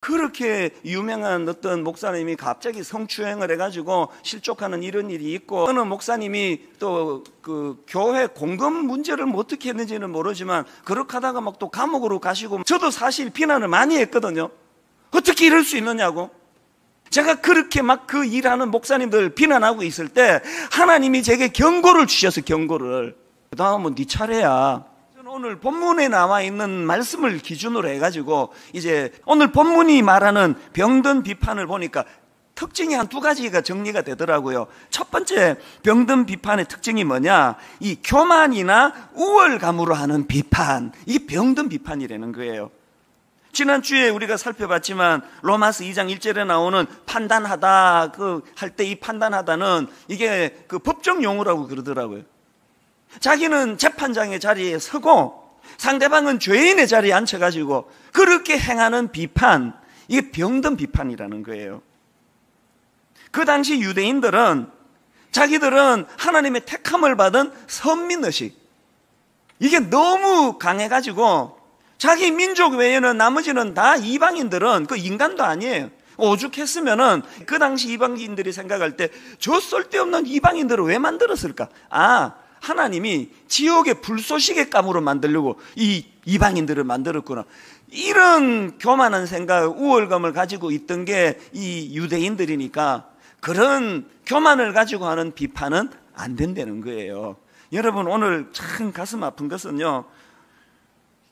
그렇게 유명한 어떤 목사님이 갑자기 성추행을 해가지고 실족하는 이런 일이 있고, 어느 목사님이 또 그 교회 공금 문제를 뭐 어떻게 했는지는 모르지만 그렇게 하다가 막 또 감옥으로 가시고, 저도 사실 비난을 많이 했거든요. 어떻게 이럴 수 있느냐고. 제가 그렇게 막 그 일하는 목사님들 비난하고 있을 때 하나님이 제게 경고를 주셔서, 경고를. 그 다음은 네 차례야. 오늘 본문에 나와 있는 말씀을 기준으로 해가지고 이제 오늘 본문이 말하는 병든 비판을 보니까 특징이 한 두 가지가 정리가 되더라고요. 첫 번째 병든 비판의 특징이 뭐냐, 이 교만이나 우월감으로 하는 비판, 이게 병든 비판이라는 거예요. 지난주에 우리가 살펴봤지만 로마서 2장 1절에 나오는 판단하다, 그 할 때 이 판단하다는 이게 그 법정 용어라고 그러더라고요. 자기는 재판장의 자리에 서고 상대방은 죄인의 자리에 앉혀가지고 그렇게 행하는 비판, 이게 병든 비판이라는 거예요. 그 당시 유대인들은 자기들은 하나님의 택함을 받은 선민의식, 이게 너무 강해가지고 자기 민족 외에는 나머지는 다 이방인들은 그 인간도 아니에요. 오죽했으면은 그 당시 이방인들이 생각할 때 저 쓸데없는 이방인들을 왜 만들었을까? 하나님이 지옥의 불쏘시개 감으로 만들려고 이 이방인들을 만들었구나. 이런 교만한 생각, 우월감을 가지고 있던 게 이 유대인들이니까 그런 교만을 가지고 하는 비판은 안 된다는 거예요. 여러분, 오늘 참 가슴 아픈 것은요,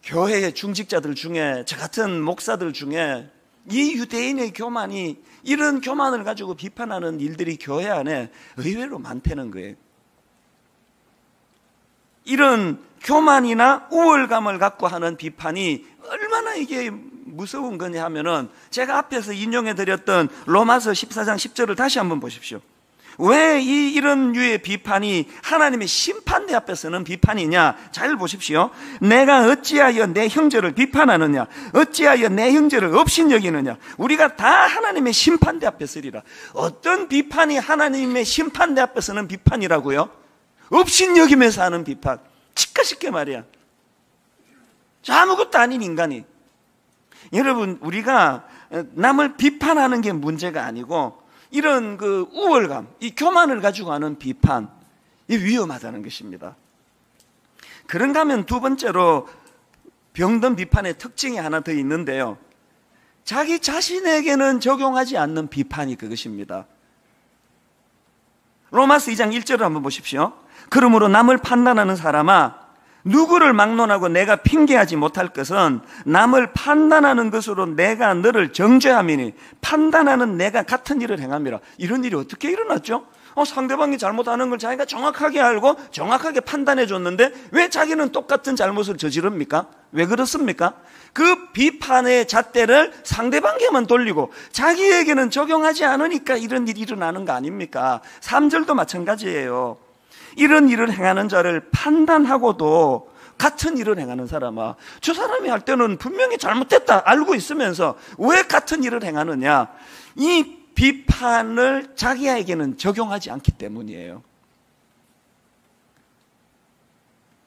교회의 중직자들 중에, 저 같은 목사들 중에 이 유대인의 교만이, 이런 교만을 가지고 비판하는 일들이 교회 안에 의외로 많다는 거예요. 이런 교만이나 우월감을 갖고 하는 비판이 얼마나 이게 무서운 거냐 하면은, 제가 앞에서 인용해 드렸던 로마서 14장 10절을 다시 한번 보십시오. 왜 이런 류의 비판이 하나님의 심판대 앞에서는 비판이냐? 잘 보십시오. 내가 어찌하여 내 형제를 비판하느냐? 어찌하여 내 형제를 업신여기느냐? 우리가 다 하나님의 심판대 앞에 서리라. 어떤 비판이 하나님의 심판대 앞에서는 비판이라고요? 업신여기면서 하는 비판. 치과 쉽게 말이야. 아무것도 아닌 인간이. 여러분, 우리가 남을 비판하는 게 문제가 아니고 이런 그 우월감, 이 교만을 가지고 하는 비판, 이 위험하다는 것입니다. 그런가 하면 두 번째로 병든 비판의 특징이 하나 더 있는데요, 자기 자신에게는 적용하지 않는 비판이 그것입니다. 로마서 2장 1절을 한번 보십시오. 그러므로 남을 판단하는 사람아, 누구를 막론하고 내가 핑계하지 못할 것은 남을 판단하는 것으로 내가 너를 정죄함이니 판단하는 내가 같은 일을 행함이라. 이런 일이 어떻게 일어났죠? 상대방이 잘못하는 걸 자기가 정확하게 알고 정확하게 판단해 줬는데 왜 자기는 똑같은 잘못을 저지릅니까? 왜 그렇습니까? 그 비판의 잣대를 상대방에게만 돌리고 자기에게는 적용하지 않으니까 이런 일이 일어나는 거 아닙니까? 3절도 마찬가지예요. 이런 일을 행하는 자를 판단하고도 같은 일을 행하는 사람아, 저 사람이 할 때는 분명히 잘못됐다 알고 있으면서 왜 같은 일을 행하느냐? 이 비판을 자기에게는 적용하지 않기 때문이에요.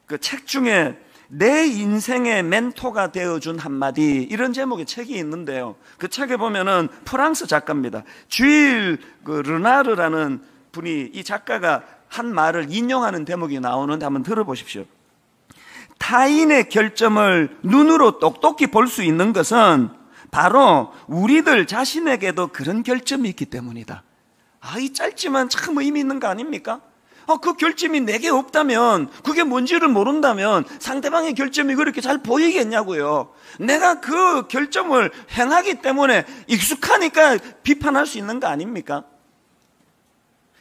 그 책 중에 내 인생의 멘토가 되어준 한마디, 이런 제목의 책이 있는데요, 그 책에 보면은 프랑스 작가입니다. 주일 르나르라는 분이, 이 작가가 한 말을 인용하는 대목이 나오는데 한번 들어보십시오. 타인의 결점을 눈으로 똑똑히 볼 수 있는 것은 바로 우리들 자신에게도 그런 결점이 있기 때문이다. 이 짧지만 참 의미 있는 거 아닙니까? 그 결점이 내게 없다면, 그게 뭔지를 모른다면 상대방의 결점이 그렇게 잘 보이겠냐고요. 내가 그 결점을 행하기 때문에 익숙하니까 비판할 수 있는 거 아닙니까?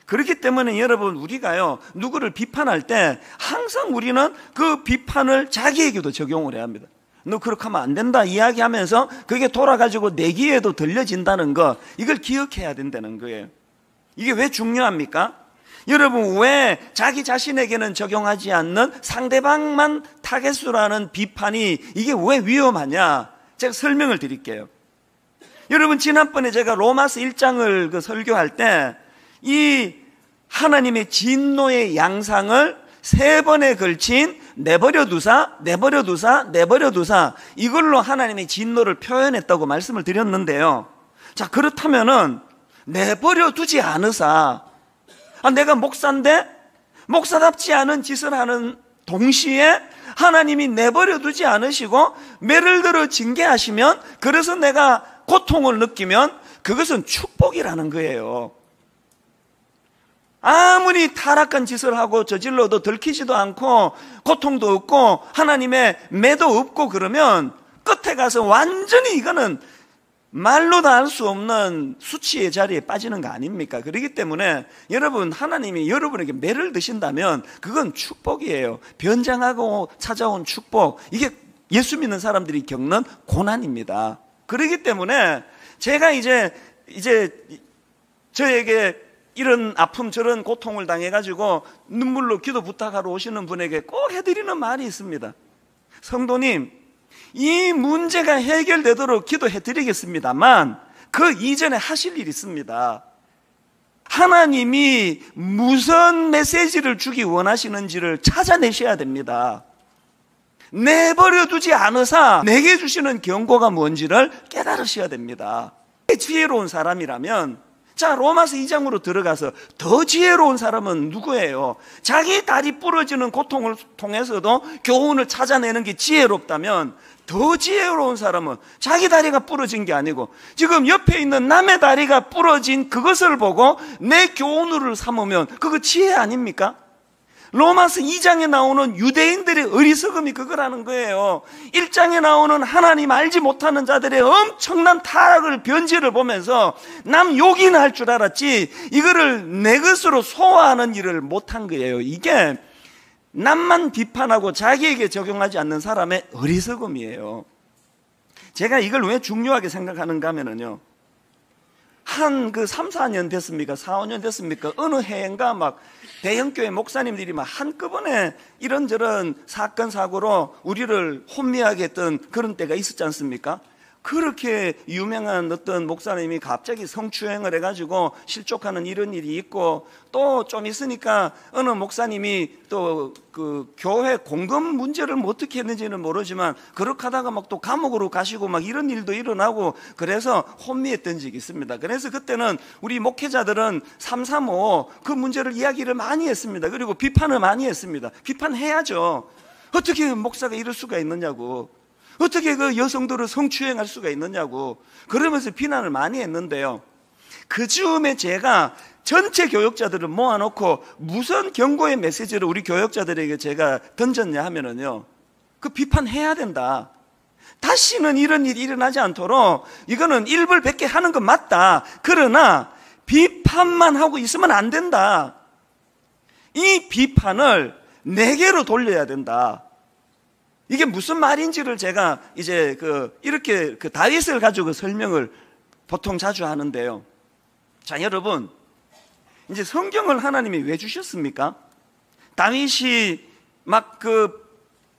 그렇기 때문에 여러분, 우리가요, 누구를 비판할 때 항상 우리는 그 비판을 자기에게도 적용을 해야 합니다. 너 그렇게 하면 안 된다 이야기하면서 그게 돌아가지고 내 귀에도 들려진다는 거, 이걸 기억해야 된다는 거예요. 이게 왜 중요합니까? 여러분, 왜 자기 자신에게는 적용하지 않는 상대방만 타겟으로 하는 비판이 이게 왜 위험하냐? 제가 설명을 드릴게요. 여러분, 지난번에 제가 로마서 1장을 설교할 때 이 하나님의 진노의 양상을 3번에 걸친 내버려 두사, 내버려 두사, 내버려 두사, 이걸로 하나님의 진노를 표현했다고 말씀을 드렸는데요. 자, 그렇다면은 내버려 두지 않으사, 내가 목사인데 목사답지 않은 짓을 하는 동시에 하나님이 내버려 두지 않으시고 매를 들어 징계하시면, 그래서 내가 고통을 느끼면 그것은 축복이라는 거예요. 아무리 타락한 짓을 하고 저질러도 들키지도 않고 고통도 없고 하나님의 매도 없고 그러면 끝에 가서 완전히 이거는 말로 다 할 수 없는 수치의 자리에 빠지는 거 아닙니까? 그렇기 때문에 여러분, 하나님이 여러분에게 매를 드신다면 그건 축복이에요. 변장하고 찾아온 축복, 이게 예수 믿는 사람들이 겪는 고난입니다. 그렇기 때문에 제가 이제 저에게 이런 아픔, 저런 고통을 당해가지고 눈물로 기도 부탁하러 오시는 분에게 꼭 해드리는 말이 있습니다. 성도님, 이 문제가 해결되도록 기도해드리겠습니다만 그 이전에 하실 일이 있습니다. 하나님이 무슨 메시지를 주기 원하시는지를 찾아내셔야 됩니다. 내버려 두지 않으사 내게 주시는 경고가 뭔지를 깨달으셔야 됩니다. 지혜로운 사람이라면, 자, 로마서 2장으로 들어가서 더 지혜로운 사람은 누구예요? 자기 다리 부러지는 고통을 통해서도 교훈을 찾아내는 게 지혜롭다면, 더 지혜로운 사람은 자기 다리가 부러진 게 아니고 지금 옆에 있는 남의 다리가 부러진 그것을 보고 내 교훈을 삼으면 그거 지혜 아닙니까? 로마서 2장에 나오는 유대인들의 어리석음이 그거라는 거예요. 1장에 나오는 하나님 알지 못하는 자들의 엄청난 타락을, 변질을 보면서 남 욕이나 할 줄 알았지 이거를 내 것으로 소화하는 일을 못한 거예요. 이게 남만 비판하고 자기에게 적용하지 않는 사람의 어리석음이에요. 제가 이걸 왜 중요하게 생각하는가 하면요, 한 3, 4년 됐습니까? 4, 5년 됐습니까? 어느 해인가 막 대형교회 목사님들이 막 한꺼번에 이런저런 사건, 사고로 우리를 혼미하게 했던 그런 때가 있었지 않습니까? 그렇게 유명한 어떤 목사님이 갑자기 성추행을 해가지고 실족하는 이런 일이 있고, 또 좀 있으니까 어느 목사님이 또 그 교회 공금 문제를 뭐 어떻게 했는지는 모르지만 그렇게 하다가 막 또 감옥으로 가시고 막 이런 일도 일어나고, 그래서 혼미했던 적이 있습니다. 그래서 그때는 우리 목회자들은 335 그 문제를 이야기를 많이 했습니다. 그리고 비판을 많이 했습니다. 비판해야죠. 어떻게 목사가 이럴 수가 있느냐고, 어떻게 그 여성들을 성추행할 수가 있느냐고 그러면서 비난을 많이 했는데요, 그 즈음에 제가 전체 교역자들을 모아놓고 무슨 경고의 메시지를 우리 교역자들에게 제가 던졌냐 하면은요, 그 비판해야 된다. 다시는 이런 일이 일어나지 않도록 이거는 일벌백계 하는 건 맞다. 그러나 비판만 하고 있으면 안 된다. 이 비판을 내게로 돌려야 된다. 이게 무슨 말인지를 제가 이제 이렇게 다윗을 가지고 설명을 보통 자주 하는데요. 자, 여러분, 이제 성경을 하나님이 왜 주셨습니까? 다윗이 막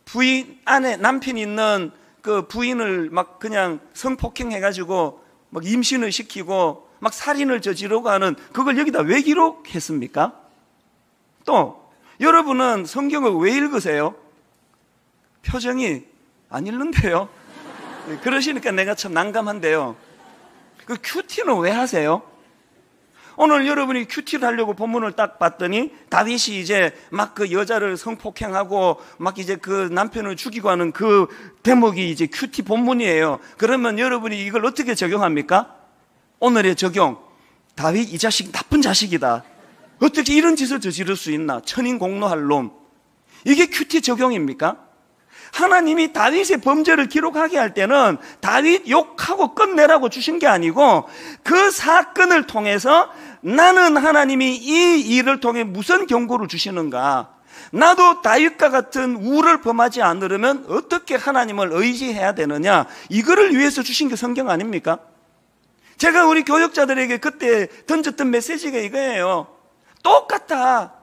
부인 안에 남편이 있는 그 부인을 막 그냥 성폭행해가지고 막 임신을 시키고 막 살인을 저지르고 하는 그걸 여기다 왜 기록했습니까? 또 여러분은 성경을 왜 읽으세요? 표정이 안 읽는데요. 그러시니까 내가 참 난감한데요. 그 큐티는 왜 하세요? 오늘 여러분이 큐티를 하려고 본문을 딱 봤더니 다윗이 이제 막 그 여자를 성폭행하고 막 이제 그 남편을 죽이고 하는 그 대목이 이제 큐티 본문이에요. 그러면 여러분이 이걸 어떻게 적용합니까? 오늘의 적용, 다윗 이 자식 나쁜 자식이다. 어떻게 이런 짓을 저지를 수 있나? 천인공노할 놈. 이게 큐티 적용입니까? 하나님이 다윗의 범죄를 기록하게 할 때는 다윗 욕하고 끝내라고 주신 게 아니고 그 사건을 통해서 나는 하나님이 이 일을 통해 무슨 경고를 주시는가, 나도 다윗과 같은 우를 범하지 않으려면 어떻게 하나님을 의지해야 되느냐, 이거를 위해서 주신 게 성경 아닙니까? 제가 우리 교역자들에게 그때 던졌던 메시지가 이거예요. 똑같다.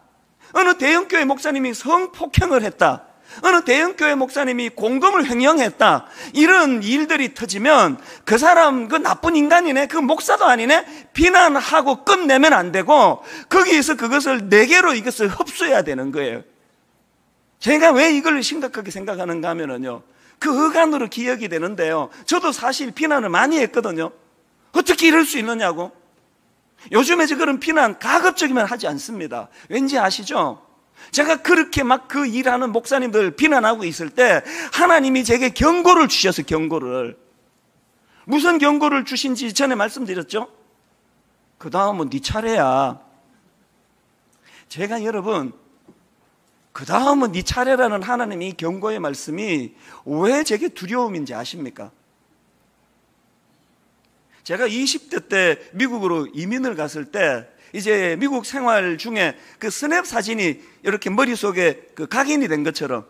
어느 대형교회 목사님이 성폭행을 했다, 어느 대형교회 목사님이 공금을 횡령했다, 이런 일들이 터지면 그 사람 그 나쁜 인간이네, 그 목사도 아니네, 비난하고 끝내면 안 되고 거기에서 그것을 내게로 이것을 흡수해야 되는 거예요. 제가 왜 이걸 심각하게 생각하는가 하면요, 그 어간으로 기억이 되는데요, 저도 사실 비난을 많이 했거든요. 어떻게 이럴 수 있느냐고. 요즘에 저 그런 비난 가급적이면 하지 않습니다. 왠지 아시죠? 제가 그렇게 막 그 일하는 목사님들 비난하고 있을 때 하나님이 제게 경고를 주셔서, 경고를. 무슨 경고를 주신지 전에 말씀드렸죠? 그 다음은 네 차례야. 제가 여러분, 그 다음은 네 차례라는 하나님의 경고의 말씀이 왜 제게 두려움인지 아십니까? 제가 20대 때 미국으로 이민을 갔을 때 이제 미국 생활 중에 그 스냅 사진이 이렇게 머릿속에 그 각인이 된 것처럼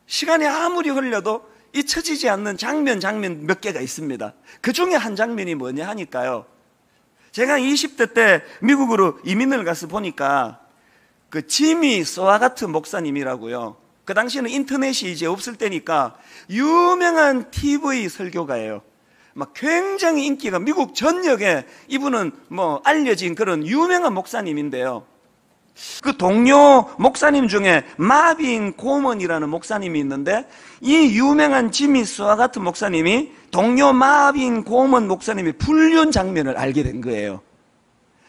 시간이 아무리 흘려도 잊혀지지 않는 장면 몇 개가 있습니다. 그 중에 한 장면이 뭐냐 하니까요, 제가 20대 때 미국으로 이민을 가서 보니까 그 지미 스와가트 목사님이라고요. 그 당시에는 인터넷이 이제 없을 때니까 유명한 TV 설교가예요. 막 굉장히 인기가 미국 전역에, 이분은 뭐 알려진 그런 유명한 목사님인데요. 그 동료 목사님 중에 마빈 고먼이라는 목사님이 있는데, 이 유명한 지미 스와가트 목사님이 동료 마빈 고먼 목사님의 불륜 장면을 알게 된 거예요.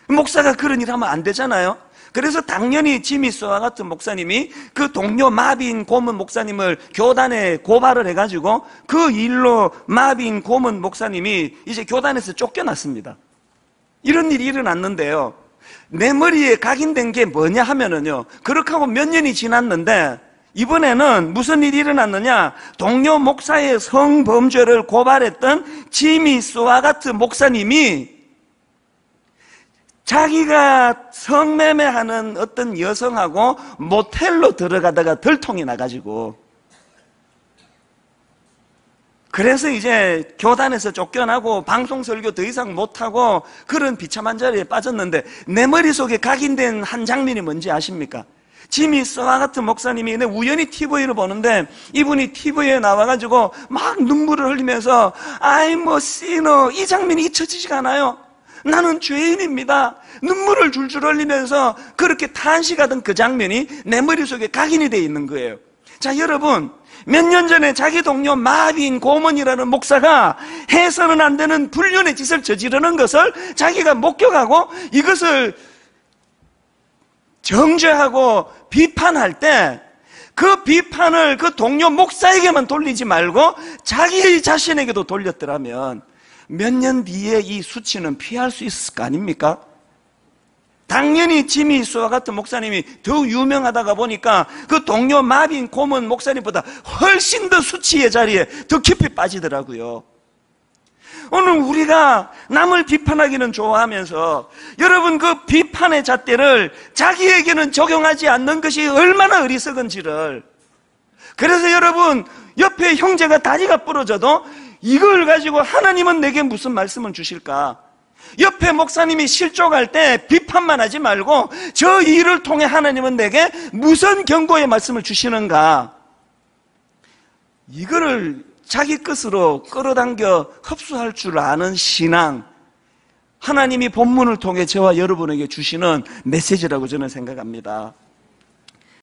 목사가 그런 일 하면 안 되잖아요. 그래서 당연히 지미 스와가트 목사님이 그 동료 마빈 고먼 목사님을 교단에 고발을 해가지고 그 일로 마빈 고먼 목사님이 이제 교단에서 쫓겨났습니다. 이런 일이 일어났는데요, 내 머리에 각인된 게 뭐냐 하면은요, 그렇게 하고 몇 년이 지났는데 이번에는 무슨 일이 일어났느냐, 동료 목사의 성범죄를 고발했던 지미 스와가트 목사님이 자기가 성매매하는 어떤 여성하고 모텔로 들어가다가 들통이 나가지고, 그래서 이제 교단에서 쫓겨나고 방송 설교 더 이상 못하고 그런 비참한 자리에 빠졌는데, 내 머릿속에 각인된 한 장면이 뭔지 아십니까? 지미 스와가트 목사님이, 내 우연히 TV를 보는데 이분이 TV에 나와가지고 막 눈물을 흘리면서 I'm a sinner, 이 장면이 잊혀지지가 않아요. 나는 죄인입니다. 눈물을 줄줄 흘리면서 그렇게 탄식하던 그 장면이 내 머릿속에 각인이 되어 있는 거예요. 자, 여러분, 몇 년 전에 자기 동료 마빈 고먼이라는 목사가 해서는 안 되는 불륜의 짓을 저지르는 것을 자기가 목격하고 이것을 정죄하고 비판할 때, 그 비판을 그 동료 목사에게만 돌리지 말고 자기 자신에게도 돌렸더라면 몇 년 뒤에 이 수치는 피할 수 있을 거 아닙니까? 당연히 지미 스와가트 목사님이 더 유명하다가 보니까 그 동료 마빈 고먼 목사님보다 훨씬 더 수치의 자리에 더 깊이 빠지더라고요. 오늘 우리가 남을 비판하기는 좋아하면서 여러분, 그 비판의 잣대를 자기에게는 적용하지 않는 것이 얼마나 어리석은지를. 그래서 여러분, 옆에 형제가 다리가 부러져도 이걸 가지고 하나님은 내게 무슨 말씀을 주실까? 옆에 목사님이 실족할 때 비판만 하지 말고 저 일을 통해 하나님은 내게 무슨 경고의 말씀을 주시는가? 이거를 자기 것으로 끌어당겨 흡수할 줄 아는 신앙, 하나님이 본문을 통해 저와 여러분에게 주시는 메시지라고 저는 생각합니다.